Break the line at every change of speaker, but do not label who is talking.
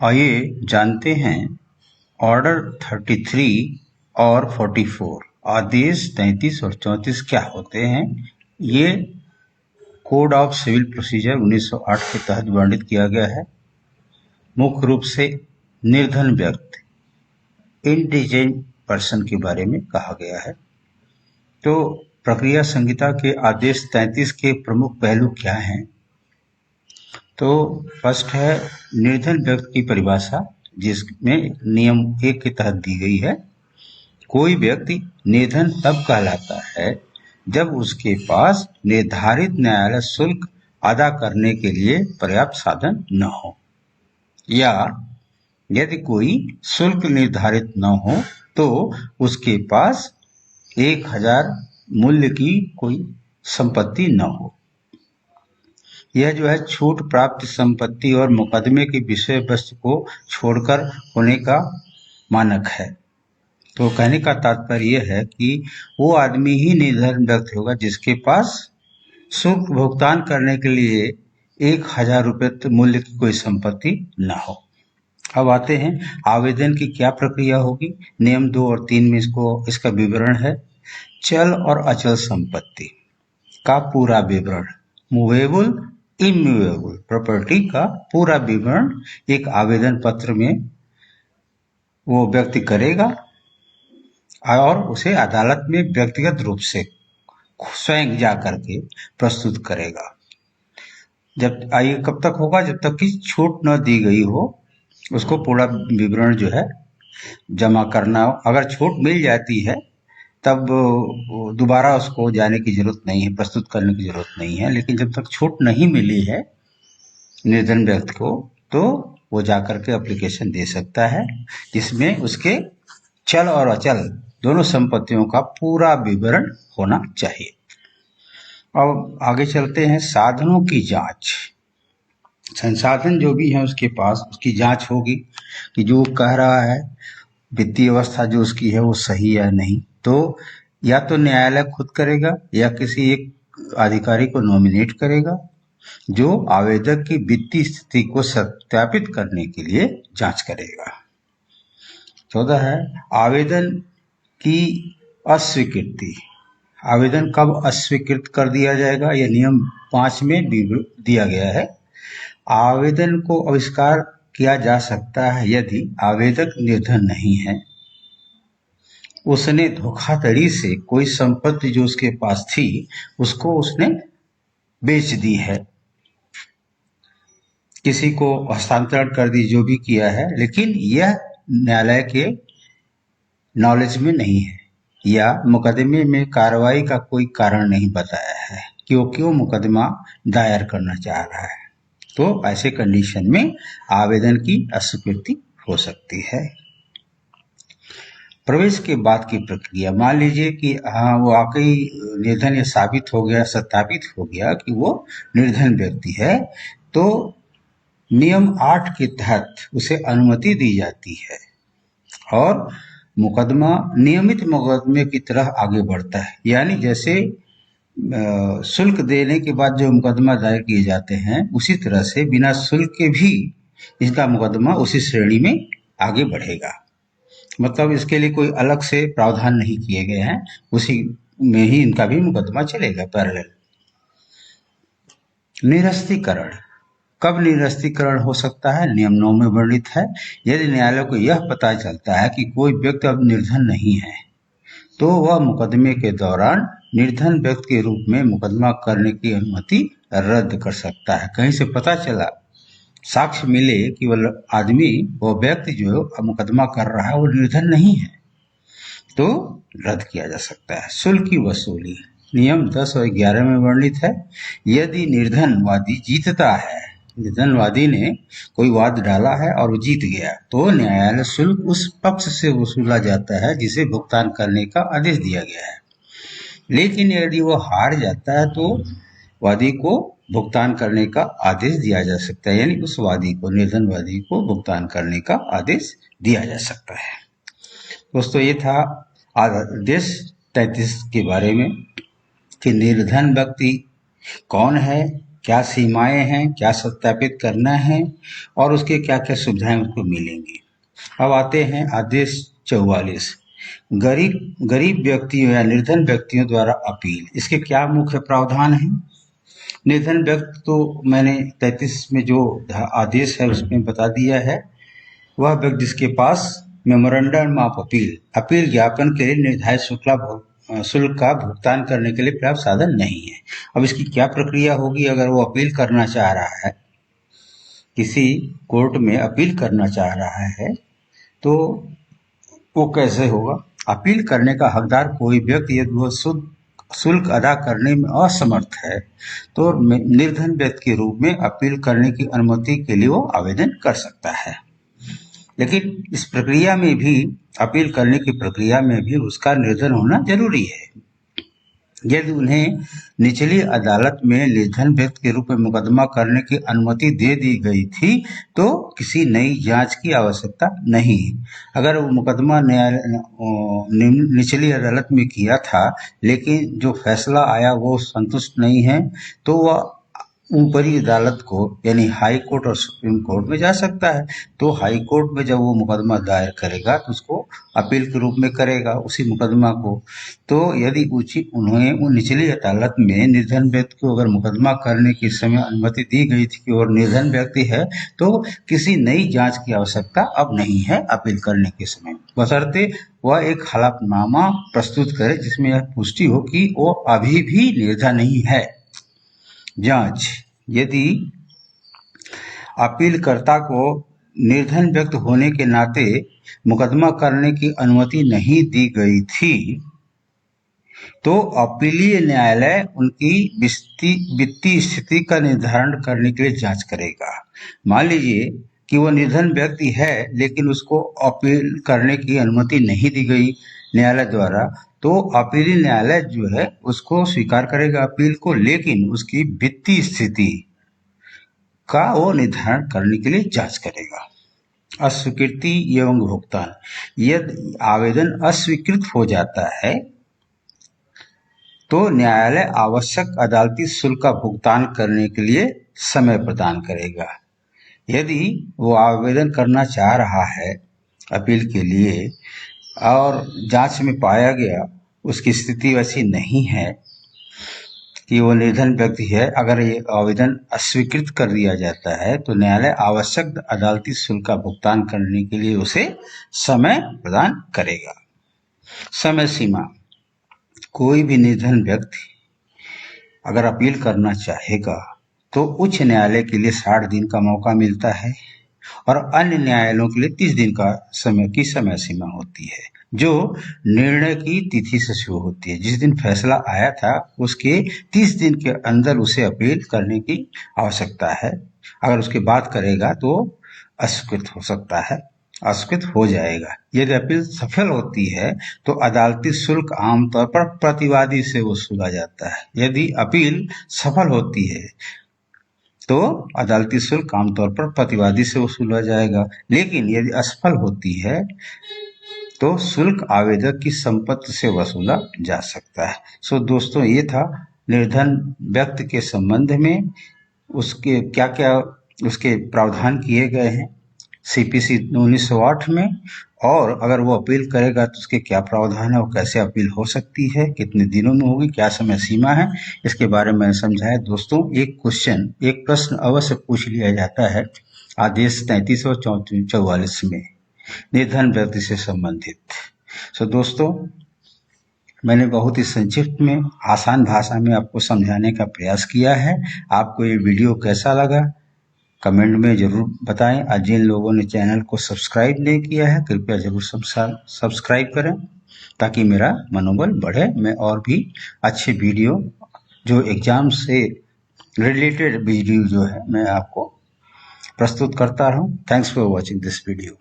आइए जानते हैं ऑर्डर 33 और 44 आदेश 33 और 34 क्या होते हैं। ये कोड ऑफ सिविल प्रोसीजर 1908 के तहत वर्णित किया गया है। मुख्य रूप से निर्धन व्यक्ति इंडिजेंट पर्सन के बारे में कहा गया है। तो प्रक्रिया संहिता के आदेश 33 के प्रमुख पहलू क्या हैं? तो फर्स्ट है निर्धन व्यक्ति की परिभाषा, जिसमें नियम 1 के तहत दी गई है। कोई व्यक्ति निर्धन तब कहलाता है जब उसके पास निर्धारित न्यायालय शुल्क अदा करने के लिए पर्याप्त साधन न हो, या यदि कोई शुल्क निर्धारित न हो तो उसके पास 1000 मूल्य की कोई संपत्ति न हो। यह जो है छूट प्राप्त संपत्ति और मुकदमे के विषय वस्तु को छोड़कर होने का मानक है। तो कहने का तात्पर्य यह है कि वो आदमी ही निर्धन व्यक्ति होगा जिसके पास शुल्क भुगतान करने के लिए 1000 रुपये मूल्य की कोई संपत्ति न हो। अब आते हैं आवेदन की क्या प्रक्रिया होगी। नियम 2 और 3 में इसका विवरण है। चल और अचल संपत्ति का पूरा विवरण, मूवेबल इमूवेबल प्रॉपर्टी का पूरा विवरण एक आवेदन पत्र में वो व्यक्ति करेगा और उसे अदालत में व्यक्तिगत रूप से स्वयं जा करके प्रस्तुत करेगा। जब आइए कब तक होगा? जब तक कि छूट न दी गई हो, उसको पूरा विवरण जो है जमा करना। अगर छूट मिल जाती है तब दोबारा उसको जाने की जरूरत नहीं है, प्रस्तुत करने की जरूरत नहीं है। लेकिन जब तक छूट नहीं मिली है निर्धन व्यक्ति को, तो वो जाकर के एप्लीकेशन दे सकता है, जिसमें उसके चल और अचल दोनों संपत्तियों का पूरा विवरण होना चाहिए। अब आगे चलते हैं साधनों की जांच। संसाधन जो भी है उसके पास, उसकी जांच होगी कि जो कह रहा है वित्तीय अवस्था जो उसकी है वो सही है नहीं। तो या तो न्यायालय खुद करेगा या किसी एक अधिकारी को नॉमिनेट करेगा जो आवेदक की वित्तीय स्थिति को सत्यापित करने के लिए जांच करेगा। 14 है आवेदन की अस्वीकृति। आवेदन कब अस्वीकृत कर दिया जाएगा? यह नियम 5 में दिया गया है। आवेदन को अस्वीकार किया जा सकता है यदि आवेदक निर्धन नहीं है, उसने धोखाधड़ी से कोई संपत्ति जो उसके पास थी उसको उसने बेच दी है, किसी को हस्तांतरण कर दी, जो भी किया है, लेकिन यह न्यायालय के नॉलेज में नहीं है या मुकदमे में कार्रवाई का कोई कारण नहीं बताया है कि वो क्यों मुकदमा दायर करना चाह रहा है। तो ऐसे कंडीशन में आवेदन की अस्वीकृति हो सकती है। प्रवेश के बाद की प्रक्रिया, मान लीजिए कि हाँ वो वाकई निर्धन या साबित हो गया, सत्यापित हो गया कि वो निर्धन व्यक्ति है, तो नियम 8 के तहत उसे अनुमति दी जाती है और मुकदमा नियमित मुकदमे की तरह आगे बढ़ता है। यानी जैसे शुल्क देने के बाद जो मुकदमा दायर किए जाते हैं, उसी तरह से बिना शुल्क के भी इसका मुकदमा उसी श्रेणी में आगे बढ़ेगा। मतलब इसके लिए कोई अलग से प्रावधान नहीं किए गए हैं, उसी में ही इनका भी मुकदमा चलेगा पैरेलल। निरस्तीकरण, कब निरस्तीकरण हो सकता है? नियम 9 में वर्णित है। यदि न्यायालय को यह पता चलता है कि कोई व्यक्ति अब निर्धन नहीं है, तो वह मुकदमे के दौरान निर्धन व्यक्ति के रूप में मुकदमा करने की अनुमति रद्द कर सकता है। कहीं से पता चला, साक्ष्य मिले कि वह आदमी, वो व्यक्ति जो मुकदमा कर रहा है वो निर्धन नहीं है, तो रद्द किया जा सकता है। शुल्क की वसूली, नियम 10 और 11 में वर्णित है। यदि निर्धन वादी जीतता है, निर्धन वादी ने कोई वाद डाला है और वो जीत गया, तो न्यायालय शुल्क उस पक्ष से वसूला जाता है जिसे भुगतान करने का आदेश दिया गया है। लेकिन यदि वो हार जाता है तो वादी को भुगतान करने का आदेश दिया जा सकता है, यानी उस वादी को, निर्धन वादी को भुगतान करने का आदेश दिया जा सकता है। दोस्तों ये था आदेश 33 के बारे में कि निर्धन व्यक्ति कौन है, क्या सीमाएं हैं, क्या सत्यापित करना है और उसके क्या क्या सुविधाएं उसको मिलेंगी। अब आते हैं आदेश 44, गरीब व्यक्तियों या निर्धन व्यक्तियों द्वारा अपील। इसके क्या मुख्य प्रावधान हैं? निर्धन व्यक्ति तो मैंने 33 में जो आदेश है उसमें बता दिया है। वह व्यक्ति जिसके पास मेमोरेंडम ऑफ अपील ज्ञापन के लिए निर्धारित शुल्क का भुगतान करने के लिए पर्याप्त साधन नहीं है। अब इसकी क्या प्रक्रिया होगी? अगर वो अपील करना चाह रहा है, किसी कोर्ट में अपील करना चाह रहा है, तो वो कैसे होगा? अपील करने का हकदार कोई व्यक्ति यदि वह शुल्क अदा करने में असमर्थ है तो निर्धन व्यक्ति के रूप में अपील करने की अनुमति के लिए वो आवेदन कर सकता है। लेकिन इस प्रक्रिया में भी, अपील करने की प्रक्रिया में भी उसका निर्धन होना जरूरी है। यदि उन्हें निचली अदालत में निर्धन व्यक्ति के रूप में मुकदमा करने की अनुमति दे दी गई थी तो किसी नई जांच की आवश्यकता नहीं है। अगर वो मुकदमा निचली अदालत में किया था लेकिन जो फैसला आया वो संतुष्ट नहीं है तो वह ऊपरी अदालत को यानी हाई कोर्ट और सुप्रीम कोर्ट में जा सकता है। तो हाई कोर्ट में जब वो मुकदमा दायर करेगा तो उसको अपील के रूप में करेगा उसी मुकदमा को। तो यदि उन्हें निचली अदालत में निर्धन व्यक्ति को अगर मुकदमा करने के समय अनुमति दी गई थी और निर्धन व्यक्ति है तो किसी नई जांच की आवश्यकता अब नहीं है अपील करने के समय, बशर्ते वह एक हलफनामा प्रस्तुत करे जिसमें यह पुष्टि हो कि वो अभी भी निर्धन नहीं है। जांच: यदि अपीलकर्ता को निर्धन व्यक्ति होने के नाते मुकदमा करने की अनुमति नहीं दी गई थी तो अपीलीय न्यायालय उनकी वित्तीय स्थिति का निर्धारण करने के लिए जांच करेगा। मान लीजिए कि वो निर्धन व्यक्ति है लेकिन उसको अपील करने की अनुमति नहीं दी गई न्यायालय द्वारा, तो अपीली न्यायालय जो है उसको स्वीकार करेगा अपील को, लेकिन उसकी वित्तीय स्थिति का वो निर्धारण करने के लिए जांच करेगा। अस्वीकृति एवं भुगतान: यदि आवेदन अस्वीकृत हो जाता है तो न्यायालय आवश्यक अदालती शुल्क का भुगतान करने के लिए समय प्रदान करेगा। यदि वो आवेदन करना चाह रहा है अपील के लिए और जांच में पाया गया उसकी स्थिति वैसी नहीं है कि वो निर्धन व्यक्ति है, अगर ये आवेदन अस्वीकृत कर दिया जाता है तो न्यायालय आवश्यक अदालती शुल्क का भुगतान करने के लिए उसे समय प्रदान करेगा। समय सीमा: कोई भी निर्धन व्यक्ति अगर अपील करना चाहेगा तो उच्च न्यायालय के लिए 60 दिन का मौका मिलता है और अन्य न्यायालयों के लिए 30 दिन का समय सीमा होती है जो निर्णय की तिथि से शुरू होती है। जिस दिन फैसला आया था उसके 30 दिन के अंदर उसे अपील करने की आवश्यकता है। अगर उसके बाद करेगा तो अस्वीकृत हो सकता है, अस्वीकृत हो जाएगा। यदि अपील सफल होती है तो अदालती शुल्क आमतौर पर प्रतिवादी से वसूला जाता है। यदि अपील सफल होती है तो अदालती शुल्क आमतौर पर प्रतिवादी से वसूला जाएगा, लेकिन यदि असफल होती है तो शुल्क आवेदक की संपत्ति से वसूला जा सकता है। सो दोस्तों, ये था निर्धन व्यक्ति के संबंध में उसके क्या क्या उसके प्रावधान किए गए हैं CPC 1908 में, और अगर वो अपील करेगा तो उसके क्या प्रावधान है, वो कैसे अपील हो सकती है, कितने दिनों में होगी, क्या समय सीमा है, इसके बारे में समझाया। दोस्तों, एक प्रश्न अवश्य पूछ लिया जाता है आदेश 33 और 44 में निर्धन व्यक्ति से संबंधित। सो दोस्तों, मैंने बहुत ही संक्षिप्त में आसान भाषा में आपको समझाने का प्रयास किया है। आपको ये वीडियो कैसा लगा कमेंट में जरूर बताएं। आज जिन लोगों ने चैनल को सब्सक्राइब नहीं किया है कृपया जरूर सब्सक्राइब करें ताकि मेरा मनोबल बढ़े। मैं और भी अच्छे वीडियो जो एग्जाम से रिलेटेड वीडियो जो है मैं आपको प्रस्तुत करता रहूं। Thanks for watching this video.